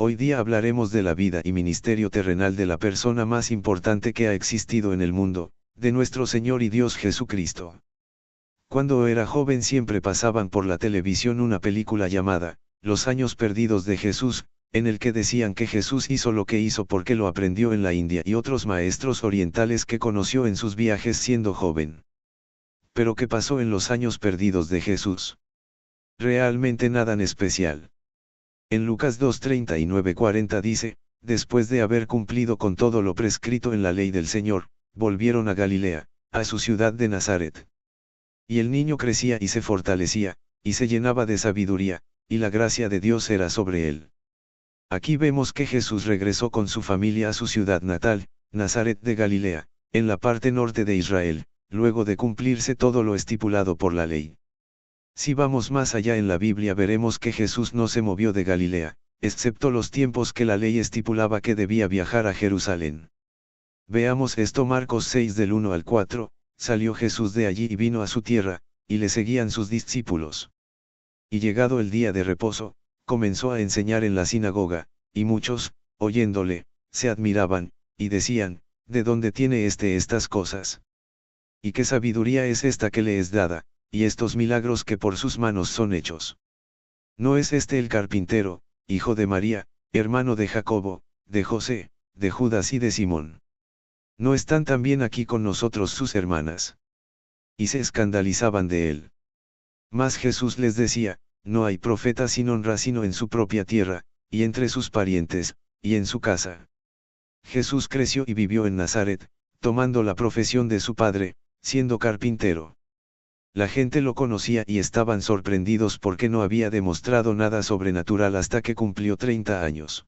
Hoy día hablaremos de la vida y ministerio terrenal de la persona más importante que ha existido en el mundo, de nuestro Señor y Dios Jesucristo. Cuando era joven siempre pasaban por la televisión una película llamada, Los años perdidos de Jesús, en el que decían que Jesús hizo lo que hizo porque lo aprendió en la India y otros maestros orientales que conoció en sus viajes siendo joven. Pero ¿qué pasó en los años perdidos de Jesús? Realmente nada en especial. En Lucas 2:39-40 dice, después de haber cumplido con todo lo prescrito en la ley del Señor, volvieron a Galilea, a su ciudad de Nazaret. Y el niño crecía y se fortalecía, y se llenaba de sabiduría, y la gracia de Dios era sobre él. Aquí vemos que Jesús regresó con su familia a su ciudad natal, Nazaret de Galilea, en la parte norte de Israel, luego de cumplirse todo lo estipulado por la ley. Si vamos más allá en la Biblia veremos que Jesús no se movió de Galilea, excepto los tiempos que la ley estipulaba que debía viajar a Jerusalén. Veamos esto Marcos 6 del 1 al 4, salió Jesús de allí y vino a su tierra, y le seguían sus discípulos. Y llegado el día de reposo, comenzó a enseñar en la sinagoga, y muchos, oyéndole, se admiraban, y decían, ¿de dónde tiene estas cosas? ¿Y qué sabiduría es esta que le es dada, y estos milagros que por sus manos son hechos? ¿No es este el carpintero, hijo de María, hermano de Jacobo, de José, de Judas y de Simón? ¿No están también aquí con nosotros sus hermanas? Y se escandalizaban de él. Mas Jesús les decía, no hay profeta sin honra sino en su propia tierra, y entre sus parientes, y en su casa. Jesús creció y vivió en Nazaret, tomando la profesión de su padre, siendo carpintero. La gente lo conocía y estaban sorprendidos porque no había demostrado nada sobrenatural hasta que cumplió 30 años.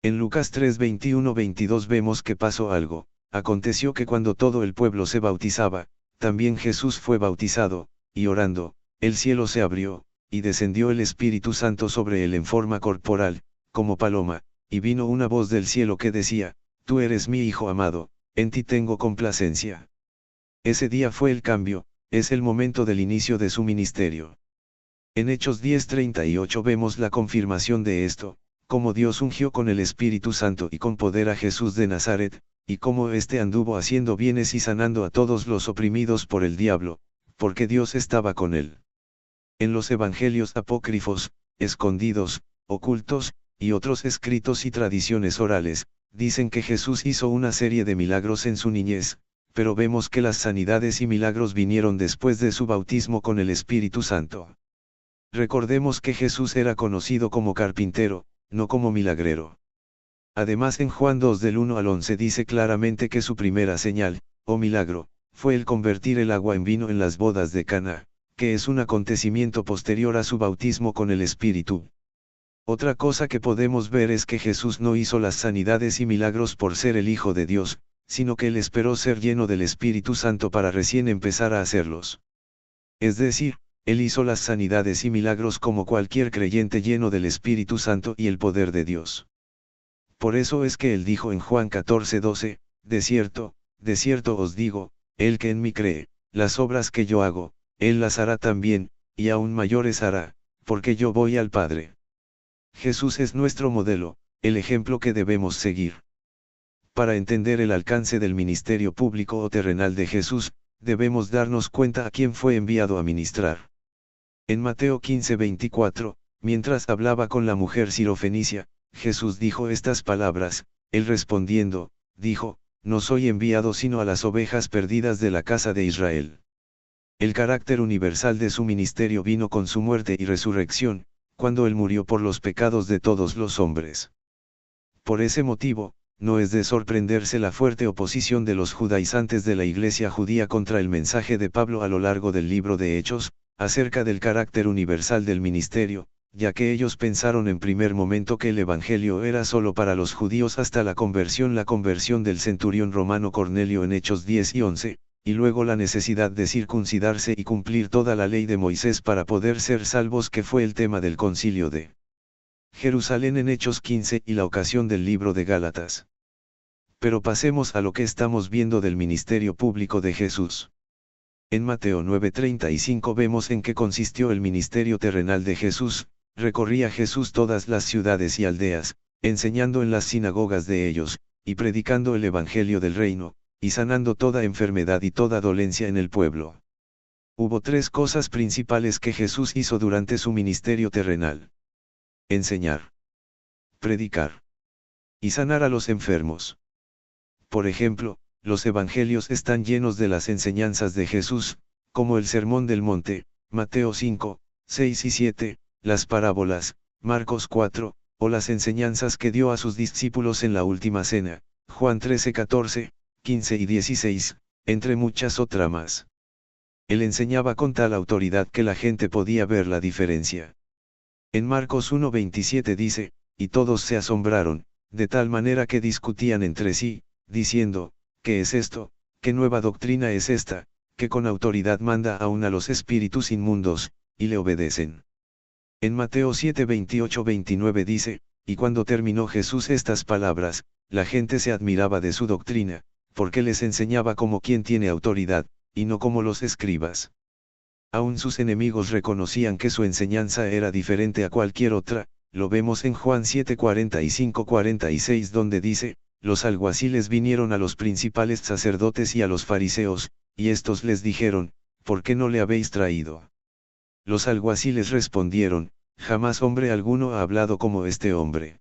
En Lucas 3:21-22 vemos que pasó algo, aconteció que cuando todo el pueblo se bautizaba, también Jesús fue bautizado, y orando, el cielo se abrió, y descendió el Espíritu Santo sobre él en forma corporal, como paloma, y vino una voz del cielo que decía, Tú eres mi Hijo amado, en ti tengo complacencia. Ese día fue el cambio, es el momento del inicio de su ministerio. En Hechos 10:38 vemos la confirmación de esto, cómo Dios ungió con el Espíritu Santo y con poder a Jesús de Nazaret, y cómo éste anduvo haciendo bienes y sanando a todos los oprimidos por el diablo, porque Dios estaba con él. En los evangelios apócrifos, escondidos, ocultos, y otros escritos y tradiciones orales, dicen que Jesús hizo una serie de milagros en su niñez, pero vemos que las sanidades y milagros vinieron después de su bautismo con el Espíritu Santo. Recordemos que Jesús era conocido como carpintero, no como milagrero. Además en Juan 2 del 1 al 11 dice claramente que su primera señal, o milagro, fue el convertir el agua en vino en las bodas de Caná, que es un acontecimiento posterior a su bautismo con el Espíritu. Otra cosa que podemos ver es que Jesús no hizo las sanidades y milagros por ser el Hijo de Dios, sino que él esperó ser lleno del Espíritu Santo para recién empezar a hacerlos. Es decir, él hizo las sanidades y milagros como cualquier creyente lleno del Espíritu Santo y el poder de Dios. Por eso es que él dijo en Juan 14:12, de cierto os digo, el que en mí cree, las obras que yo hago, él las hará también, y aún mayores hará, porque yo voy al Padre. Jesús es nuestro modelo, el ejemplo que debemos seguir. Para entender el alcance del ministerio público o terrenal de Jesús, debemos darnos cuenta a quién fue enviado a ministrar. En Mateo 15:24, mientras hablaba con la mujer sirofenicia, Jesús dijo estas palabras, él respondiendo, dijo, no soy enviado sino a las ovejas perdidas de la casa de Israel. El carácter universal de su ministerio vino con su muerte y resurrección, cuando él murió por los pecados de todos los hombres. Por ese motivo, no es de sorprenderse la fuerte oposición de los judaizantes de la Iglesia judía contra el mensaje de Pablo a lo largo del libro de Hechos, acerca del carácter universal del ministerio, ya que ellos pensaron en primer momento que el Evangelio era solo para los judíos hasta la conversión del centurión romano Cornelio en Hechos 10 y 11, y luego la necesidad de circuncidarse y cumplir toda la ley de Moisés para poder ser salvos, que fue el tema del concilio de Jerusalén en Hechos 15 y la ocasión del libro de Gálatas. Pero pasemos a lo que estamos viendo del ministerio público de Jesús. En Mateo 9:35 vemos en qué consistió el ministerio terrenal de Jesús. Recorría Jesús todas las ciudades y aldeas, enseñando en las sinagogas de ellos, y predicando el evangelio del reino, y sanando toda enfermedad y toda dolencia en el pueblo. Hubo tres cosas principales que Jesús hizo durante su ministerio terrenal: enseñar, predicar y sanar a los enfermos. Por ejemplo, los evangelios están llenos de las enseñanzas de Jesús, como el Sermón del Monte, Mateo 5, 6 y 7, las parábolas, Marcos 4, o las enseñanzas que dio a sus discípulos en la última cena, Juan 13, 14, 15 y 16, entre muchas otras más. Él enseñaba con tal autoridad que la gente podía ver la diferencia. En Marcos 1, 27 dice, y todos se asombraron, de tal manera que discutían entre sí, diciendo, ¿qué es esto? ¿Qué nueva doctrina es esta, que con autoridad manda aún a los espíritus inmundos, y le obedecen? En Mateo 7, 28-29 dice, y cuando terminó Jesús estas palabras, la gente se admiraba de su doctrina, porque les enseñaba como quien tiene autoridad, y no como los escribas. Aún sus enemigos reconocían que su enseñanza era diferente a cualquier otra. Lo vemos en Juan 7, 45-46 donde dice, los alguaciles vinieron a los principales sacerdotes y a los fariseos, y estos les dijeron, ¿por qué no le habéis traído? Los alguaciles respondieron, jamás hombre alguno ha hablado como este hombre.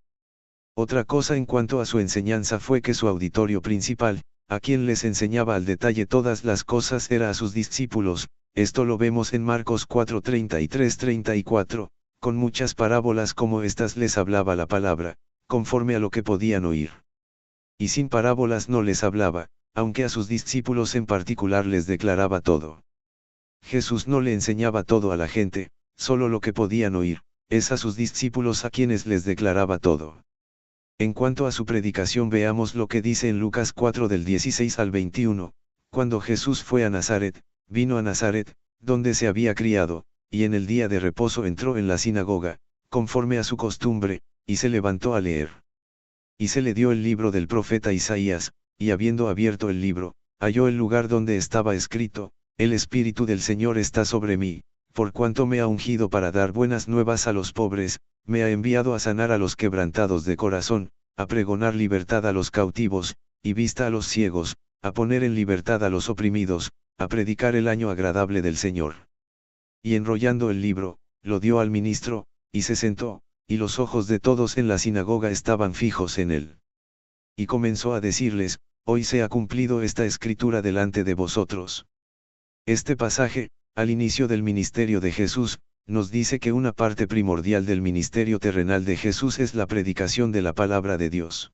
Otra cosa en cuanto a su enseñanza fue que su auditorio principal, a quien les enseñaba al detalle todas las cosas, era a sus discípulos. Esto lo vemos en Marcos 4, 33-34, con muchas parábolas como estas les hablaba la palabra, conforme a lo que podían oír. Y sin parábolas no les hablaba, aunque a sus discípulos en particular les declaraba todo. Jesús no le enseñaba todo a la gente, solo lo que podían oír, es a sus discípulos a quienes les declaraba todo. En cuanto a su predicación, veamos lo que dice en Lucas 4 del 16 al 21, cuando Jesús fue a Nazaret, vino a Nazaret, donde se había criado, y en el día de reposo entró en la sinagoga, conforme a su costumbre, y se levantó a leer. Y se le dio el libro del profeta Isaías, y habiendo abierto el libro, halló el lugar donde estaba escrito, el Espíritu del Señor está sobre mí, por cuanto me ha ungido para dar buenas nuevas a los pobres, me ha enviado a sanar a los quebrantados de corazón, a pregonar libertad a los cautivos, y vista a los ciegos, a poner en libertad a los oprimidos, a predicar el año agradable del Señor. Y enrollando el libro, lo dio al ministro, y se sentó, y los ojos de todos en la sinagoga estaban fijos en él. Y comenzó a decirles, hoy se ha cumplido esta escritura delante de vosotros. Este pasaje, al inicio del ministerio de Jesús, nos dice que una parte primordial del ministerio terrenal de Jesús es la predicación de la palabra de Dios.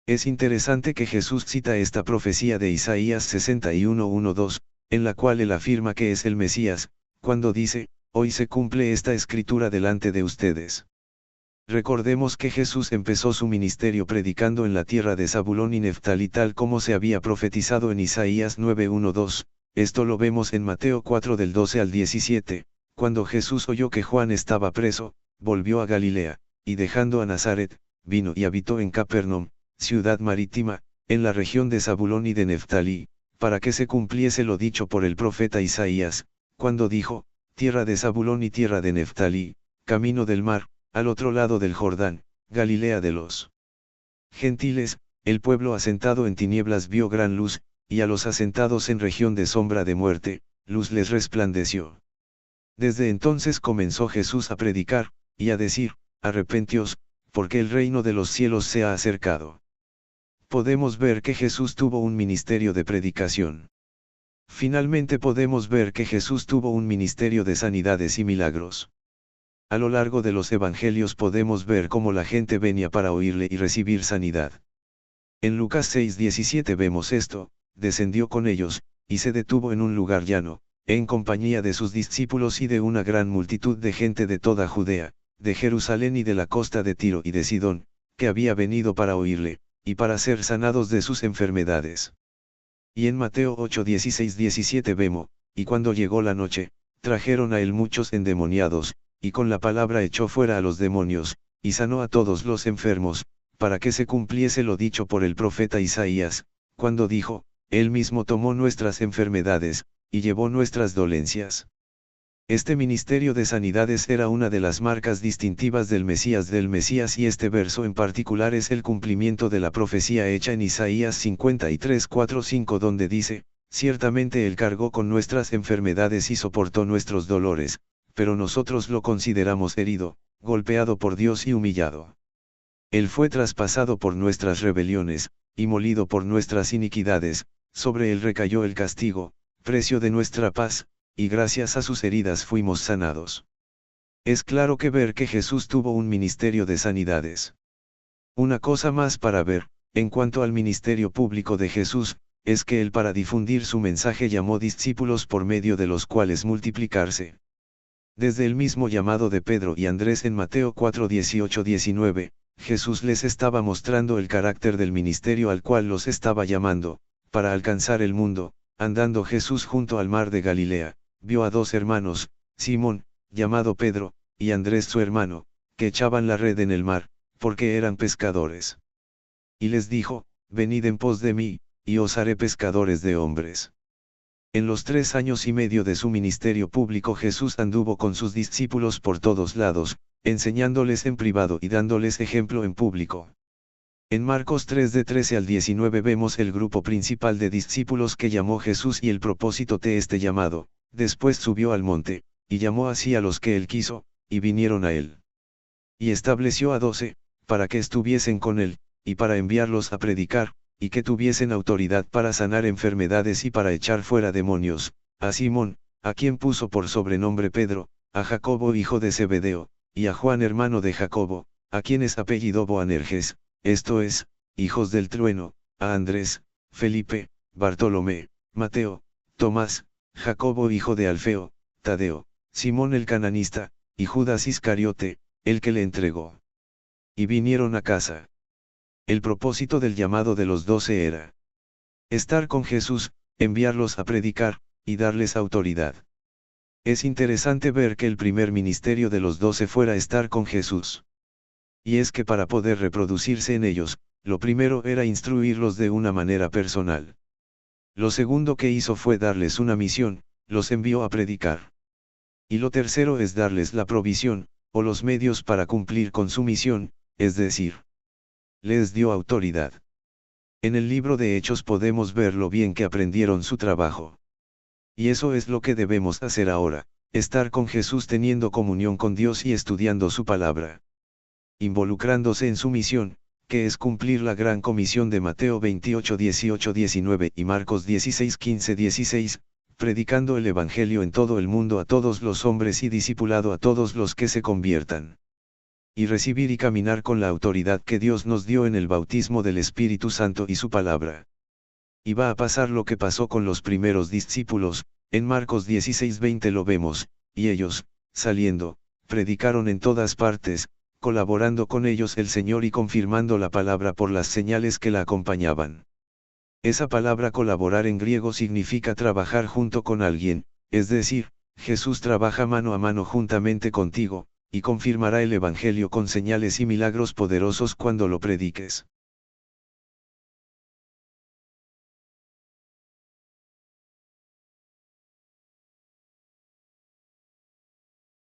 Es interesante que Jesús cita esta profecía de Isaías 61:1-2, en la cual él afirma que es el Mesías, cuando dice, hoy se cumple esta escritura delante de ustedes. Recordemos que Jesús empezó su ministerio predicando en la tierra de Zabulón y Neftalí tal como se había profetizado en Isaías 9:1-2, esto lo vemos en Mateo 4 del 12 al 17, cuando Jesús oyó que Juan estaba preso, volvió a Galilea, y dejando a Nazaret, vino y habitó en Capernaum, ciudad marítima, en la región de Zabulón y de Neftalí, para que se cumpliese lo dicho por el profeta Isaías, cuando dijo, tierra de Zabulón y tierra de Neftalí, camino del mar, al otro lado del Jordán, Galilea de los gentiles, el pueblo asentado en tinieblas vio gran luz, y a los asentados en región de sombra de muerte, luz les resplandeció. Desde entonces comenzó Jesús a predicar, y a decir, arrepentíos, porque el reino de los cielos se ha acercado. Podemos ver que Jesús tuvo un ministerio de predicación. Finalmente podemos ver que Jesús tuvo un ministerio de sanidades y milagros. A lo largo de los evangelios podemos ver cómo la gente venía para oírle y recibir sanidad. En Lucas 6:17 vemos esto, descendió con ellos, y se detuvo en un lugar llano, en compañía de sus discípulos y de una gran multitud de gente de toda Judea, de Jerusalén y de la costa de Tiro y de Sidón, que había venido para oírle, y para ser sanados de sus enfermedades. Y en Mateo 8:16-17 vemos, y cuando llegó la noche, trajeron a él muchos endemoniados, y con la palabra echó fuera a los demonios, y sanó a todos los enfermos, para que se cumpliese lo dicho por el profeta Isaías, cuando dijo, él mismo tomó nuestras enfermedades, y llevó nuestras dolencias. Este ministerio de sanidades era una de las marcas distintivas del Mesías y este verso en particular es el cumplimiento de la profecía hecha en Isaías 53:4-5 donde dice, ciertamente Él cargó con nuestras enfermedades y soportó nuestros dolores, pero nosotros lo consideramos herido, golpeado por Dios y humillado. Él fue traspasado por nuestras rebeliones, y molido por nuestras iniquidades, sobre Él recayó el castigo, precio de nuestra paz, y gracias a sus heridas fuimos sanados. Es claro que ver que Jesús tuvo un ministerio de sanidades. Una cosa más para ver, en cuanto al ministerio público de Jesús, es que Él para difundir su mensaje llamó discípulos por medio de los cuales multiplicarse. Desde el mismo llamado de Pedro y Andrés en Mateo 4:18-19, Jesús les estaba mostrando el carácter del ministerio al cual los estaba llamando, para alcanzar el mundo. Andando Jesús junto al mar de Galilea, vio a dos hermanos, Simón, llamado Pedro, y Andrés su hermano, que echaban la red en el mar, porque eran pescadores. Y les dijo, venid en pos de mí, y os haré pescadores de hombres. En los 3 años y medio de su ministerio público Jesús anduvo con sus discípulos por todos lados, enseñándoles en privado y dándoles ejemplo en público. En Marcos 3 de 13 al 19 vemos el grupo principal de discípulos que llamó Jesús y el propósito de este llamado. Después subió al monte, y llamó así a los que él quiso, y vinieron a él. Y estableció a 12, para que estuviesen con él, y para enviarlos a predicar, y que tuviesen autoridad para sanar enfermedades y para echar fuera demonios, a Simón, a quien puso por sobrenombre Pedro, a Jacobo hijo de Zebedeo, y a Juan hermano de Jacobo, a quien es apellido Boanerges, esto es, hijos del trueno, a Andrés, Felipe, Bartolomé, Mateo, Tomás, Jacobo hijo de Alfeo, Tadeo, Simón el cananista, y Judas Iscariote, el que le entregó. Y vinieron a casa. El propósito del llamado de los 12 era estar con Jesús, enviarlos a predicar, y darles autoridad. Es interesante ver que el primer ministerio de los 12 fuera estar con Jesús. Y es que para poder reproducirse en ellos, lo primero era instruirlos de una manera personal. Lo segundo que hizo fue darles una misión, los envió a predicar. Y lo tercero es darles la provisión, o los medios para cumplir con su misión, es decir, les dio autoridad. En el libro de Hechos podemos ver lo bien que aprendieron su trabajo. Y eso es lo que debemos hacer ahora, estar con Jesús teniendo comunión con Dios y estudiando su palabra. Involucrándose en su misión, que es cumplir la gran comisión de Mateo 28:18-19 y Marcos 16:15-16, predicando el Evangelio en todo el mundo a todos los hombres y discipulado a todos los que se conviertan. Y recibir y caminar con la autoridad que Dios nos dio en el bautismo del Espíritu Santo y su palabra. Y va a pasar lo que pasó con los primeros discípulos, en Marcos 16:20 lo vemos, y ellos, saliendo, predicaron en todas partes, colaborando con ellos el Señor y confirmando la palabra por las señales que la acompañaban. Esa palabra colaborar en griego significa trabajar junto con alguien, es decir, Jesús trabaja mano a mano juntamente contigo, y confirmará el Evangelio con señales y milagros poderosos cuando lo prediques.